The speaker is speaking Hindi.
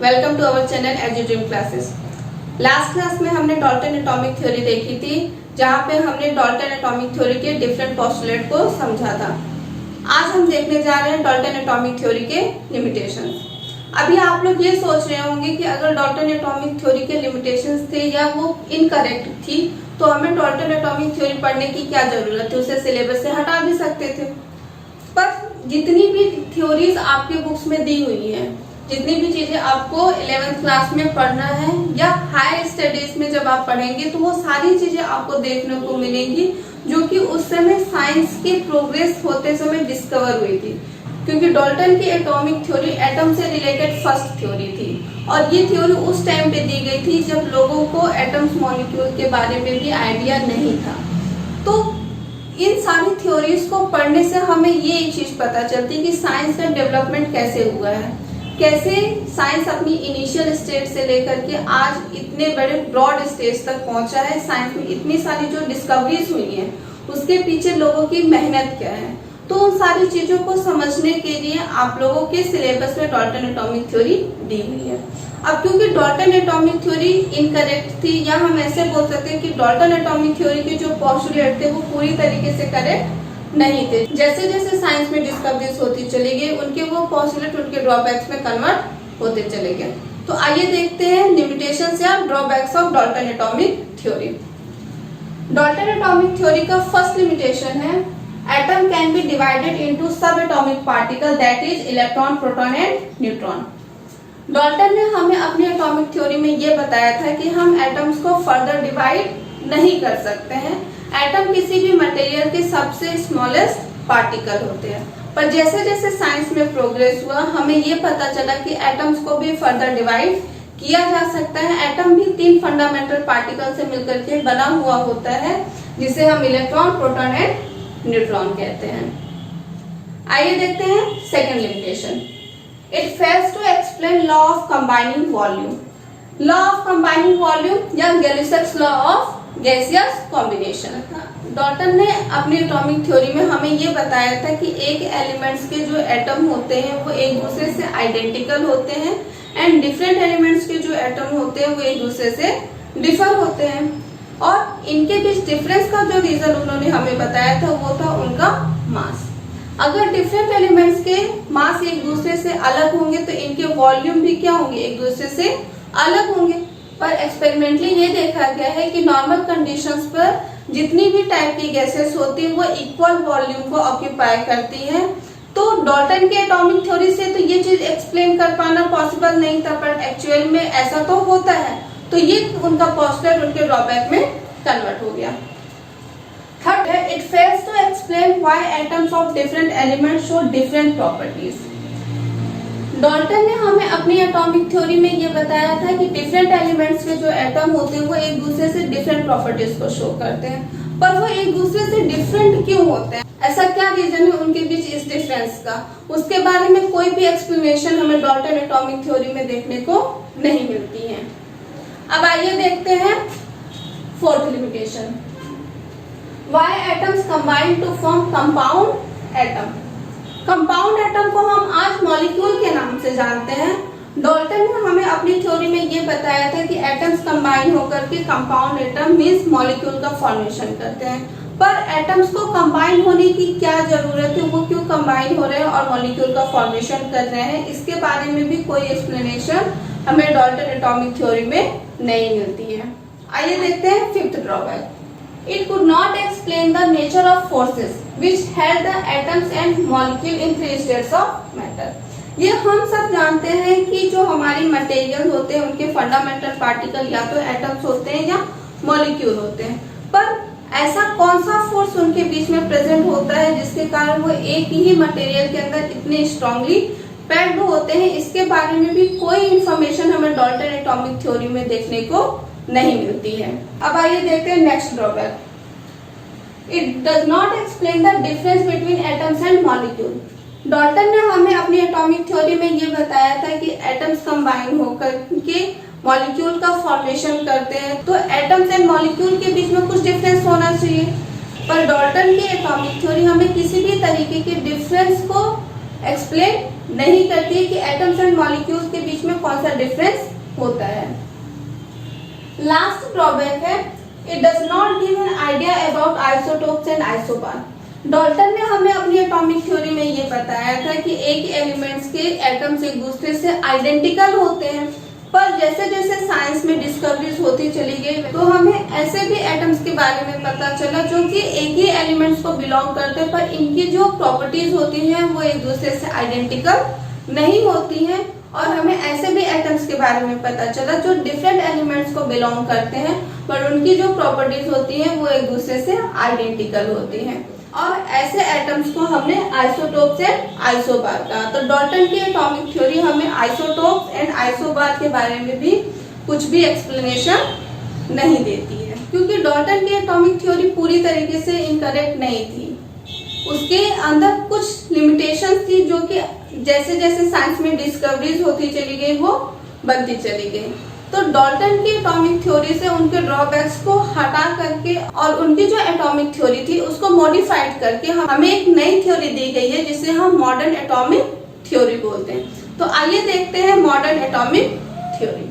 Welcome to our channel as you dream classes. Last class में हमने डाल्टन एटॉमिक थ्योरी देखी थी, जहां पे हमने डाल्टन एटॉमिक थ्योरी के डिफरेंट पोस्टुलेट को समझा था। आज हम देखने जा रहे हैं डाल्टन एटॉमिक थ्योरी के लिमिटेशंस। अभी आप लोग ये सोच रहे होंगे कि अगर डाल्टन एटॉमिक थ्योरी के लिमिटेशंस थे या वो इनकरेक्ट थी तो हमें डाल्टन एटॉमिक थ्योरी पढ़ने की क्या जरूरत है, उसे सिलेबस से हटा भी सकते थे। पर जितनी भी थ्योरीज आपके बुक्स में दी हुई है, जितनी भी चीजें आपको 11th क्लास में पढ़ना है या हायर स्टडीज में जब आप पढ़ेंगे तो वो सारी चीजें आपको देखने को मिलेंगी जो कि उस समय साइंस की प्रोग्रेस होते समय डिस्कवर हुई थी। क्योंकि डाल्टन की एटॉमिक थ्योरी एटम से रिलेटेड फर्स्ट थ्योरी थी और ये थ्योरी उस टाइम पे दी गई थी जब लोगों को एटम्स मॉलिक्यूल के बारे में भी आइडिया नहीं था। तो इन सारी थ्योरीज को पढ़ने से हमें ये एक चीज पता चलती है कि साइंस का डेवलपमेंट कैसे हुआ है, कैसे साइंस अपनी इनिशियल स्टेज से लेकर के आज इतने बड़े ब्रॉड स्टेज तक पहुंचा है। साइंस में इतनी सारी जो डिस्कवरीज हुई हैं उसके पीछे लोगों की मेहनत क्या है, तो उन सारी चीजों को समझने के लिए आप लोगों के सिलेबस में डाल्टन एटॉमिक थ्योरी दी हुई है। अब क्योंकि डाल्टन एटॉमिक थ्योरी इनकरेक्ट थी, या हम ऐसे बोल सकते हैं कि डाल्टन एटॉमिक थ्योरी के जो पोस्टुलेट थे वो पूरी तरीके से करेक्ट नहीं थे। जैसे जैसे साइंस में डिस्कवरीज होती चली गई उनके वो पोस्टुलेट उनके ड्रॉबैक्स में कन्वर्ट होते चले गए। तो आइए देखते हैं लिमिटेशंस या drawbacks of Dalton atomic theory. Dalton atomic theory का फर्स्ट लिमिटेशन है atom can be divided into सब atomic particle that is electron, proton and neutron. Dalton ने हमें अपनी एटॉमिक थ्योरी में ये बताया था कि हम एटम्स को फर्दर डिवाइड नहीं कर सकते हैं। एटम किसी भी मटेरियल के सबसे स्मॉलेस्ट पार्टिकल होते हैं, पर जैसे जैसे साइंस में प्रोग्रेस हुआ हमें ये पता चला कि एटम्स को भी फर्दर डिवाइड किया जा सकता है। एटम भी 3 फंडामेंटल पार्टिकल से मिलकर के बना हुआ होता है, जिसे हम इलेक्ट्रॉन, प्रोटॉन एंड न्यूट्रॉन कहते हैं। आइए देखते हैं second limitation. It fails to explain law of combining volume. Law of combining volume या Gay-Lussac law of gaseous combination. Dalton ने अपनी एटॉमिक थ्योरी में हमें ये बताया था कि एक एलिमेंट्स के जो एटम होते हैं वो एक दूसरे से आइडेंटिकल होते हैं एंड डिफरेंट एलिमेंट्स के जो एटम होते हैं वो एक दूसरे से डिफर होते हैं, और इनके बीच डिफरेंस का जो रीजन उन्होंने हमें बताया था वो था उनका मास। अगर डिफरेंट एलिमेंट्स के मास एक दूसरे से अलग होंगे तो इनके वॉल्यूम भी क्या होंगे, एक दूसरे से अलग होंगे। पर एक्सपेरिमेंटली ये देखा गया है कि नॉर्मल कंडीशंस पर जितनी भी टाइप की गैसेस होती है वो इक्वल वॉल्यूम को ऑक्यूपाई करती हैं। तो डाल्टन के एटॉमिक थ्योरी से तो ये चीज एक्सप्लेन कर पाना पॉसिबल नहीं था, पर एक्चुअल में ऐसा तो होता है। तो ये उनका पोस्टुलेट उनके ड्रॉबैक में कन्वर्ट हो गया। थर्ड है it fails to explain why atoms of different elements show different properties. Dalton ने हमें अपनी एटॉमिक थ्योरी में ये बताया था कि डिफरेंट एलिमेंट्स के जो एटम होते हैं वो एक दूसरे से डिफरेंट प्रॉपर्टीज को शो करते हैं, पर वो एक दूसरे से डिफरेंट क्यों होते हैं, ऐसा क्या रीजन है उनके बीच इस डिफरेंस का, उसके बारे में कोई भी एक्सप्लेनेशन हमें डाल्टन एटॉमिक थ्योरी में देखने को नहीं मिलती है। अब आइए देखते हैं fourth limitation, why atoms combine to form compound atom. Compound atom को हम आज मॉलिक्यूल के नाम से जानते हैं। डाल्टन ने हमें अपनी थ्योरी में ये बताया था कि एटम्स कंबाइन होकर के कंपाउंड एटम मींस मॉलिक्यूल का फॉर्मेशन करते हैं। पर एटम्स को कंबाइन होने की क्या जरूरत है, वो क्यों कंबाइन हो रहे हैं और मॉलिक्यूल का फॉर्मेशन कर रहे हैं, इसके बारे में भी कोई एक्सप्लेनेशन हमें डाल्टन एटॉमिक थ्योरी में नहीं मिलती है। आइए देखते हैं fifth drawback. It could not explain the nature of forces which held the atoms and molecule in 3 states of matter. ये हम सब जानते हैं कि जो हमारी मटेरियल होते हैं उनके फंडामेंटल पार्टिकल या तो एटम्स होते हैं या मॉलिक्यूल होते हैं, पर ऐसा कौन सा फोर्स उनके बीच में प्रेजेंट होता है जिसके कारण वो एक ही मटेरियल के अंदर इतने स्ट्रांगली पैक्ड होते हैं, इसके बारे में भी कोई इंफॉर्मेशन हमें डाल्टन एटॉमिक थ्योरी में देखने को नहीं मिलती है। अब आइए देखते हैं next drawback. It does not explain the difference between atoms and molecule. Dalton ने हमें अपनी एटॉमिक थ्योरी में ये बताया था कि एटम्स कंबाइन होकर के मॉलिक्यूल का फॉर्मेशन करते हैं, तो एटम्स एंड मॉलिक्यूल के बीच में कुछ डिफरेंस होना चाहिए। पर डाल्टन की एटॉमिक थ्योरी हमें किसी भी तरीके के डिफरेंस को एक्सप्लेन नहीं करती है कि एटम्स एंड मॉलिक्यूल्स के बीच में कौन सा डिफरेंस होता है। लास्ट ड्रॉबैक है, it does not give an idea about isotopes and isobar. Dalton ने हमें अपनी एटॉमिक थ्योरी में ये बताया था कि एक एलिमेंट्स के एटम्स एक दूसरे से आइडेंटिकल होते हैं, पर जैसे जैसे साइंस में डिस्कवरीज होती चली गई तो हमें ऐसे भी एटम्स के बारे में पता चला जो कि एक ही एलिमेंट्स को बिलोंग करते हैं, पर इनकी जो प्रॉपर्टीज होती हैं वो एक दूसरे से आइडेंटिकल नहीं होती हैं। और हमें ऐसे भी एटम्स के बारे में पता चला जो डिफरेंट एलिमेंट्स को बिलोंग करते हैं, पर उनकी जो प्रॉपर्टीज होती हैं वो एक दूसरे से आइडेंटिकल होती हैं। और ऐसे एटम्स को हमने आइसोटोप्स एंड आइसोबार कहा। तो डाल्टन की एटॉमिक थ्योरी हमें आइसोटोप्स एंड आइसोबार के बारे में भी कुछ भी एक्सप्लेनेशन नहीं देती है, क्योंकि डाल्टन की एटॉमिक थ्योरी पूरी तरीके से इनकरेक्ट नहीं थी। उसके अंदर कुछ लिमिटेशंस थी जो कि जैसे जैसे साइंस में डिस्कवरीज होती चली गई वो बनती चली गई। तो डाल्टन की एटॉमिक थ्योरी से उनके ड्रॉबैक्स को हटा करके और उनकी जो एटॉमिक थ्योरी थी उसको मॉडिफाइड करके हमें एक नई थ्योरी दी गई है जिसे हम मॉडर्न एटॉमिक थ्योरी बोलते हैं। तो आइए देखते हैं मॉडर्न एटॉमिक थ्योरी।